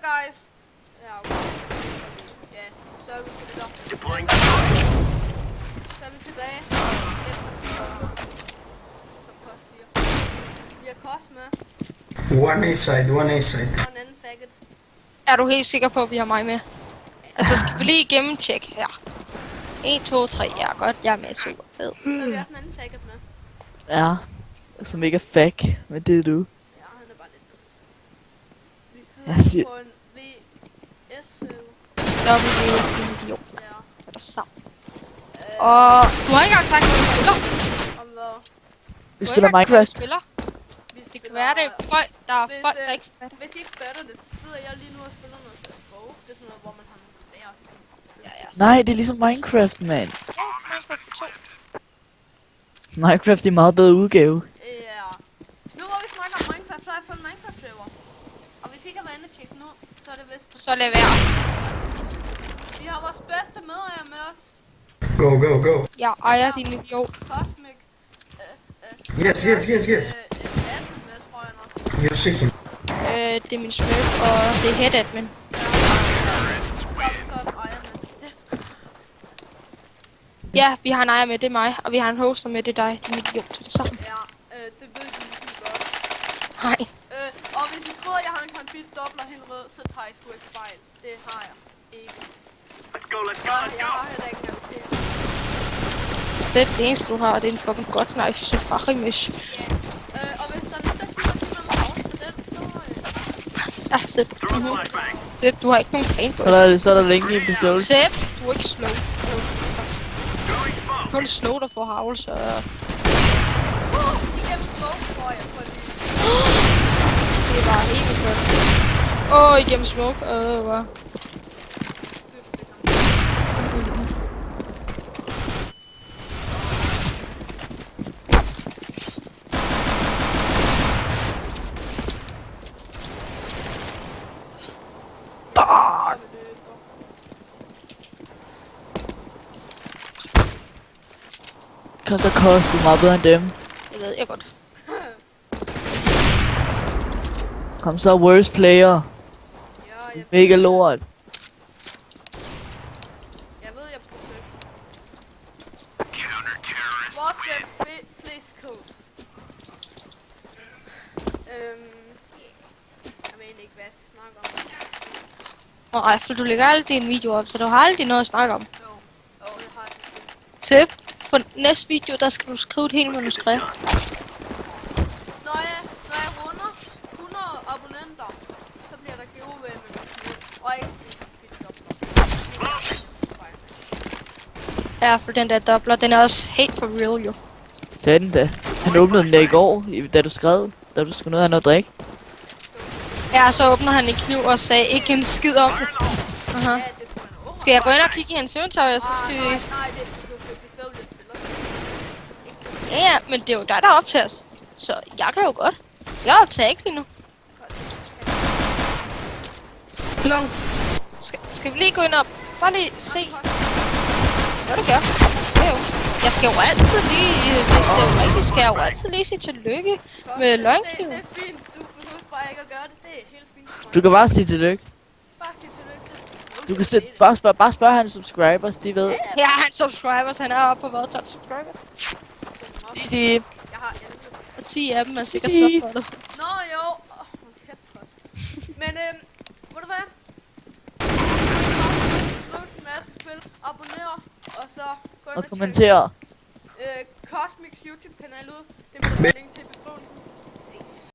guys. Ja, okay. Ja, så er vi til det der. Så er vi tilbage efter 4 uger, som Kost siger. Vi har Kost med. One A side, one A side. Og en anden faggot. Er du helt sikker på, at vi har mig med? Altså, skal vi lige gennemtjekke her. 1, 2, 3. Ja, godt. Jeg er med. Super fed. Så har vi også en anden faggot med. Ja, som ikke er fak, men det er du. Ja, han er bare lidt dum. Vi Jeg sidder siger- på en VS-server. WS idiot. Ja. Så er der sammen. Og du har ikke engang sagt, at du spiller. Om hvad? Vi Du har spiller ikke engang sagt, at Minecraft. du spiller. Vi Det kan være, det er folk, der er folk, der ikke fatter. Hvis I ikke fatter det, så sidder jeg lige nu og spiller noget CSGO. Det er sådan noget, hvor man har nogle geværer ligesom. Ja, ja. Nej, det er ligesom Minecraft, mand. Ja, Minecraft for 2. Minecraft er en meget bedre udgave. Ja. Nu hvor vi snakker om Minecraft, så har jeg fundet Minecraft-server. Og hvis I ikke har været inde og tjekke nu, så er det vist på... Så lad være. Vi har vores bedste medejer med os. Go, go, go. Jeg ejer din idiot. Cosmic. Yes, yes, yes, yes. Admin med, tror jeg nok. You see him. Det er min smøf, og det er head admin. Og så har vi så en ejer med. Ja, vi har en ejer med, det er mig. Og vi har en hoster med, det er dig. Din idiot til det samme. Ja, det ved I ligesom godt. Nej. Og hvis I tror, jeg har en konfit dobbler helt rød, så tager I sgu ikke fejl. Det har jeg ikke. Og jeg har heller ikke en LP. Sæt det eneste, du har, det er en fucking godt knife. Safari mesh. Ja. Og hvis der er nogen, der gider mig over til den, så... Ja, Sepp. Sepp, du har ikke nogen fanboys. Så er der længe i episode. Sepp, du er ikke slow. Kun slow, der får havl, så... Igennem smoke, tror jeg på det. Det var helt vildt godt. Igennem smoke. Hvad? Koster du er meget bedre end dem. Det ved jeg godt. Kom så, worst player. Ja, jeg Mega lort. Jeg ved, jeg er professional. What's the flest kills? Jeg ved egentlig ikke, hvad jeg skal snakke om. Nej, for du lægger aldrig din video op, så du har aldrig noget at snakke om. Jo, det har jeg faktisk. Sepp, for næste video, der skal du skrive et helt manuskript. Når jeg runder 100 abonnenter, så bliver der giveaway med noget kniv. Og ikke Ja, for den der doubler, den er også helt for real, jo. Fanden da. Han åbnede den der i går, da du skrev. Da du skulle ned og have noget at drikke. Ja, så åbner han en kniv og sagde ikke en skid om det. Aha. Ja, det skulle man åbne. Skal jeg gå ind og kigge i hans inventory, og så skal vi... Nej, det er selv, jeg spiller. Ja, men det er jo dig, der optager os. Så jeg kan jo godt. Jeg optager ikke lige nu. Skal vi lige gå ind og bare lige se, hvad du gør? Jo. Jeg skal jo altid lige, hvis det er jo rigtigt, skal jeg jo altid lige sige tillykke med løgnkniven. Det er fint. Du behøver bare ikke at gøre det. Det er helt fint. Du kan bare sige tillykke. Bare sige tillykke. Du kan bare spørge hans subscribers, de ved. Ja, hans subscribers, han er oppe på hvad, 12 subscribers? De siger, Jeg har 11. Og 10 af dem er sikkert subscribers. Nå jo. Kæft, Kost. Men ved du hvad? Skriv til Mads skal spille. Abonner. Og så gå ind og og kommentere. Cosmics YouTube kanal ud. Det bliver der link til i beskrivelsen. Ses.